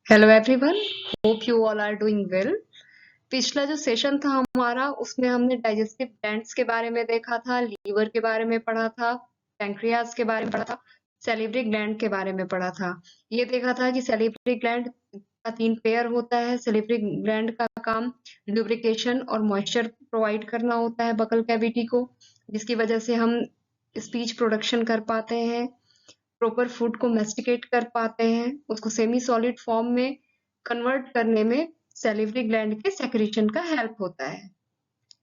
Hello everyone, hope you all are doing well. पिछला जो session था हमारा उसमें हमने डाइजेस्टिव ग्लैंड्स के बारे में देखा था, लीवर के बारे में पढ़ा था, पैंक्रियाज के बारे में पढ़ा था, सैलिवरी ग्लैंड के बारे में पढ़ा था। ये देखा था कि सैलिवरी ग्लैंड का 3 पेयर होता है। सैलिवरी ग्लैंड का काम लुब्रिकेशन और मॉइस्चर प्रोवाइड करना होता है बकल कैविटी को, जिसकी वजह से हम स्पीच प्रोडक्शन कर पाते हैं, प्रॉपर फूड को मैस्टिकेट कर पाते हैं, उसको सेमी सॉलिड फॉर्म में कन्वर्ट करने में सैलिवरी ग्लैंड के सेक्रेशन का हेल्प होता है।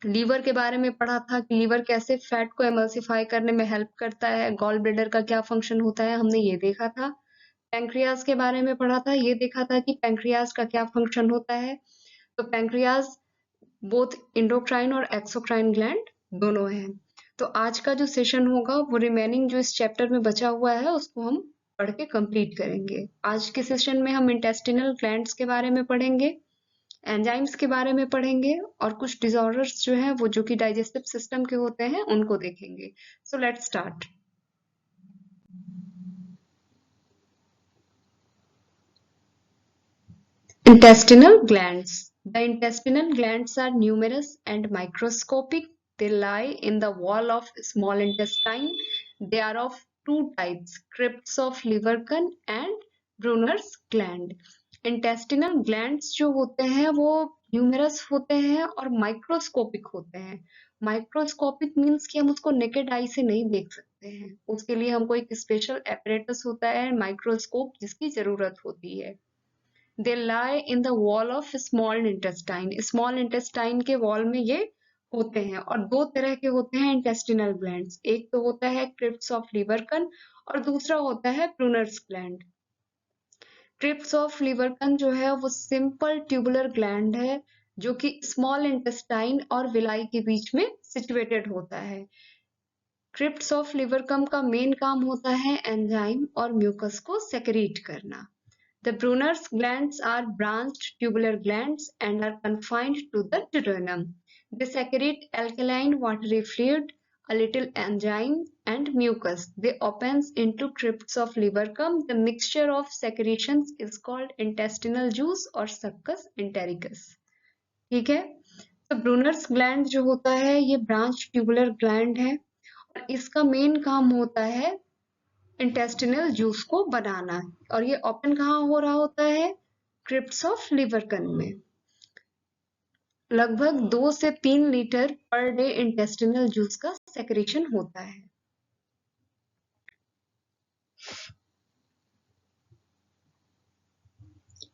लीवर के बारे में पढ़ा था कि लीवर कैसे फैट को एमल्सिफाई करने में हेल्प करता है, गॉल ब्लैडर का क्या फंक्शन होता है, हमने ये देखा था। पैंक्रियाज के बारे में पढ़ा था, ये देखा था कि पैंक्रियाज का क्या फंक्शन होता है। तो पैंक्रियाज बोथ इंडोक्राइन और एक्सोक्राइन ग्लैंड दोनों हैं। तो आज का जो सेशन होगा वो रिमेनिंग जो इस चैप्टर में बचा हुआ है उसको हम पढ़ के कंप्लीट करेंगे। आज के सेशन में हम इंटेस्टिनल ग्लैंड्स के बारे में पढ़ेंगे, एंजाइम्स के बारे में पढ़ेंगे और कुछ डिसऑर्डर्स जो हैं वो जो कि डाइजेस्टिव सिस्टम के होते हैं उनको देखेंगे। So let's start. Intestinal glands. The intestinal glands are numerous and microscopic. They lie in the wall of small intestine. They are of two types, crypts of Leverkan and Brunner's gland. Intestinal glands जो होते हैं वो numerous होते हैं और microscopic होते हैं। Microscopic means कि हम उसको नेकेड आई से नहीं देख सकते हैं, उसके लिए हमको एक स्पेशल एपरेटस होता है, माइक्रोस्कोप, जिसकी जरूरत होती है। They lie in the wall of small intestine. Small intestine के वॉल में ये होते हैं और दो तरह के होते हैं इंटेस्टिनल ग्लैंड्स। एक तो होता है क्रिप्स ऑफ लिवरकन और दूसरा होता है प्रूनर्स ग्लैंड। क्रिप्स ऑफ लिवरकन जो है वो सिंपल ट्यूबुलर ग्लैंड है जो कि स्मॉल इंटेस्टाइन और विलाई के बीच में सिचुएटेड होता है। क्रिप्स ऑफ लिवरकम का मेन काम होता है एंजाइम और म्यूकस को सेक्रेट करना। The Brunner's glands are branched tubular glands and are confined to the duodenum. They secrete alkaline watery fluid, a little enzyme, and mucus. They open into crypts of Livercum. The mixture of secretions is called intestinal juice or succus entericus. ठीक है, तो Brunner's gland जो होता है ये branch tubular gland है और इसका मेन काम होता है इंटेस्टिनल जूस को बनाना। और ये ओपन कहाँ हो रहा होता है? क्रिप्ट्स ऑफ लिवरकन में। लगभग 2 से 3 litre per day intestinal juice का सेक्रेशन होता है।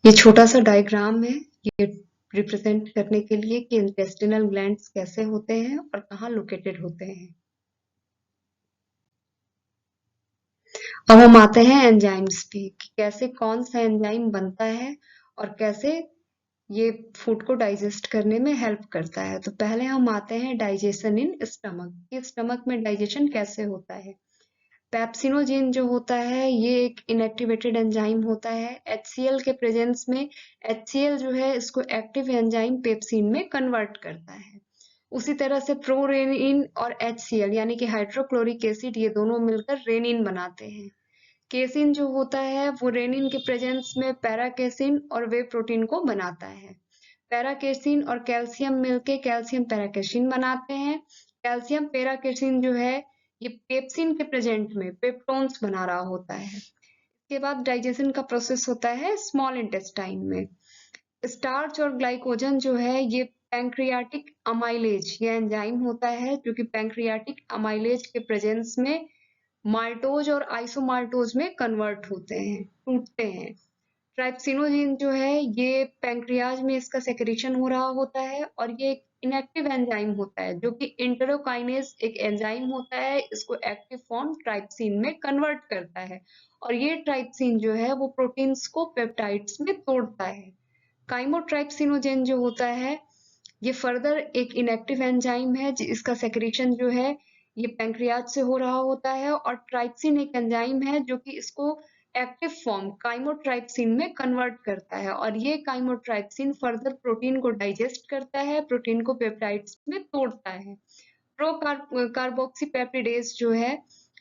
ये छोटा सा डायग्राम है, ये रिप्रेजेंट करने के लिए कि इंटेस्टिनल ग्लैंड्स कैसे होते हैं और कहाँ लोकेटेड होते हैं। अब हम आते हैं एंजाइम्स पे कि कैसे कौन सा एंजाइम बनता है और कैसे ये फूड को डाइजेस्ट करने में हेल्प करता है। तो पहले हम आते हैं डाइजेशन इन स्टमक कि स्टमक में डाइजेशन कैसे होता है। पेप्सिनोजेन जो होता है ये एक इनएक्टिवेटेड एंजाइम होता है। HCl के प्रेजेंस में HCl जो है इसको एक्टिव एंजाइम पेप्सिन में कन्वर्ट करता है। उसी तरह से प्रोरेनिन और HCl यानी कि हाइड्रोक्लोरिक एसिड ये दोनों मिलकर रेनिन बनाते हैं। केसिन जो होता है वो रेनिन के प्रेजेंस में पैराकेसिन और वे प्रोटीन को बनाता है। पैराकेसिन और कैल्शियम मिलके कैल्शियम पैराकेसिन बनाते हैं। कैल्शियम पैराकेसिन जो है ये पेप्सिन के प्रेजेंट में पेप्टोन्स बना रहा होता है। इसके बाद डाइजेशन का प्रोसेस होता है स्मॉल इंटेस्टाइन में। स्टार्च और ग्लाइकोजन जो है ये पैंक्रियाटिक अमाइलेज ये एंजाइम होता है जो कि पैंक्रियाटिक अमाइलेज के प्रेजेंस में माल्टोज और आइसोमाल्टोज में कन्वर्ट होते हैं, टूटते हैं। ट्राइप्सिनोजेन जो है ये पैंक्रियाज में इसका सेक्रेशन हो रहा होता है और ये एक इनएक्टिव एंजाइम होता है जो कि इंटरोकाइनेज एक एंजाइम होता है, इसको एक्टिव फॉर्म ट्राइप्सिन में कन्वर्ट करता है और ये ट्राइप्सिन जो है वो प्रोटीन्स को पेप्टाइड्स में तोड़ता है। काइमोट्राइप्सिनोजेन जो होता है ये फर्दर एक इनएक्टिव एंजाइम है जिसका सेक्रेशन जो है ये पैंक्रियाज से हो रहा होता है और ट्राइप्सिन एक एंजाइम है जो कि इसको एक्टिव फॉर्म काइमोट्राइप्सिन में कन्वर्ट करता है और ये काइमोट्राइप्सिन फर्दर प्रोटीन को डाइजेस्ट करता है, प्रोटीन को पेप्टाइड्स में तोड़ता है। प्रो कार्बोक्सीपेप्टिडेज जो है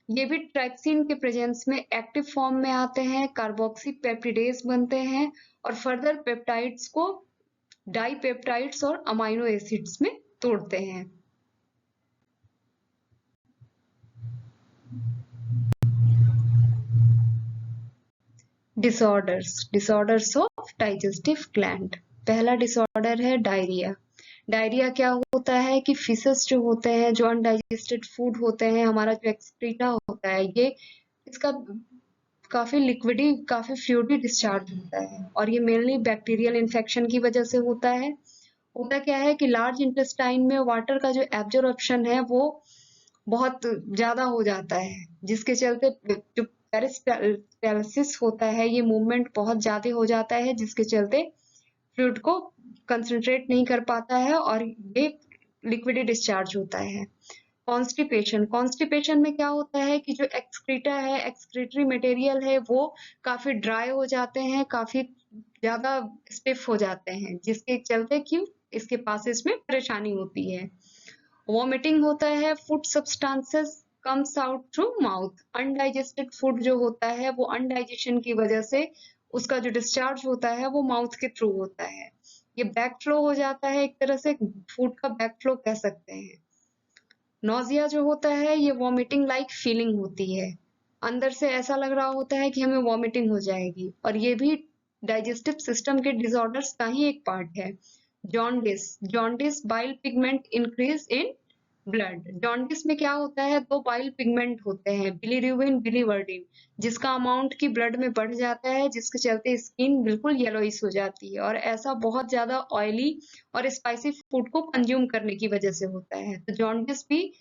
ये भी ट्राइप्सिन के प्रेजेंस में एक्टिव फॉर्म में आते हैं, कार्बोक्सी पेप्टिडेज बनते हैं और फर्दर पेप्टाइड्स को डाइपेप्टाइड्स और अमाइनो एसिड्स में तोड़ते हैं। Disorders of digestive gland. पहला डिसऑर्डर है डायरिया। डायरिया क्या होता है कि फीसेस जो होते हैं, जो अनडाइजेस्टेड फूड होते हैं, हमारा जो एक्सक्रीटा होता है, ये इसका काफी फ्लूइडी डिस्चार्ज होता है और ये मेनली बैक्टीरियल इन्फेक्शन की वजह से होता है। होता क्या है कि लार्ज इंटेस्टाइन में वाटर का जो एब्जॉर्प्शन है वो बहुत ज्यादा हो जाता है, जिसके चलते जो पेरिस्टालसिस होता है, ये मूवमेंट बहुत ज्यादा हो जाता है, जिसके चलते फ्लूइड को कंसंट्रेट नहीं कर पाता है और ये लिक्विडी डिस्चार्ज होता है। कॉन्स्टिपेशन में क्या होता है कि जो एक्सक्रीटा है, एक्सक्रीटरी मटेरियल है, वो काफी ड्राई हो जाते हैं, काफी ज्यादा स्टिफ हो जाते हैं, जिसके चलते कि इसके पासेस में परेशानी होती है। वॉमिटिंग होता है, food substances comes out through mouth. Undigested food जो होता है वो अनडाइजेशन की वजह से उसका जो डिस्चार्ज होता है वो माउथ के थ्रू होता है। ये बैक फ्लो हो जाता है, एक तरह से फूड का बैक फ्लो कह सकते हैं। नोजिया जो होता है ये वॉमिटिंग लाइक फीलिंग होती है, अंदर से ऐसा लग रहा होता है कि हमें वॉमिटिंग हो जाएगी, और ये भी डाइजेस्टिव सिस्टम के डिसऑर्डर्स का ही एक पार्ट है। Jaundice bile pigment increase in blood. Jaundice में क्या होता है, दो बाइल पिगमेंट होते हैं, बिलीरुबिन बिलीवर्डिन, जिसका अमाउंट की ब्लड में बढ़ जाता है, जिसके चलते स्किन बिल्कुल येलोइश हो जाती है, और ऐसा बहुत ज्यादा ऑयली और स्पाइसी फूड को कंज्यूम करने की वजह से होता है। तो जॉन्डिस भी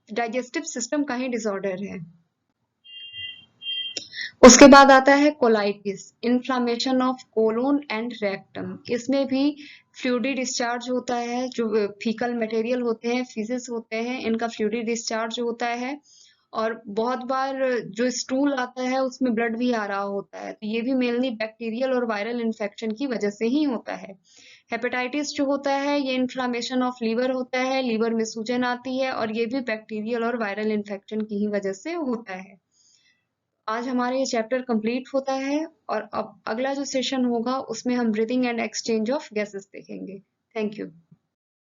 डाइजेस्टिव सिस्टम का ही डिसऑर्डर है। उसके बाद आता है colitis, inflammation of colon and rectum. इसमें भी फ्लूइडी डिस्चार्ज होता है, जो फीकल मटेरियल होते हैं, फीसेस होते हैं, इनका फ्लूइडी डिस्चार्ज होता है, और बहुत बार जो स्टूल आता है उसमें ब्लड भी आ रहा होता है। तो ये भी मेनली बैक्टीरियल और वायरल इन्फेक्शन की वजह से ही होता है। हेपेटाइटिस जो होता है ये इन्फ्लामेशन ऑफ लीवर होता है, लीवर में सूजन आती है, और ये भी बैक्टीरियल और वायरल इन्फेक्शन की ही वजह से होता है। आज हमारा ये चैप्टर कंप्लीट होता है, और अब अगला जो सेशन होगा उसमें हम breathing and exchange of gases देखेंगे। Thank you.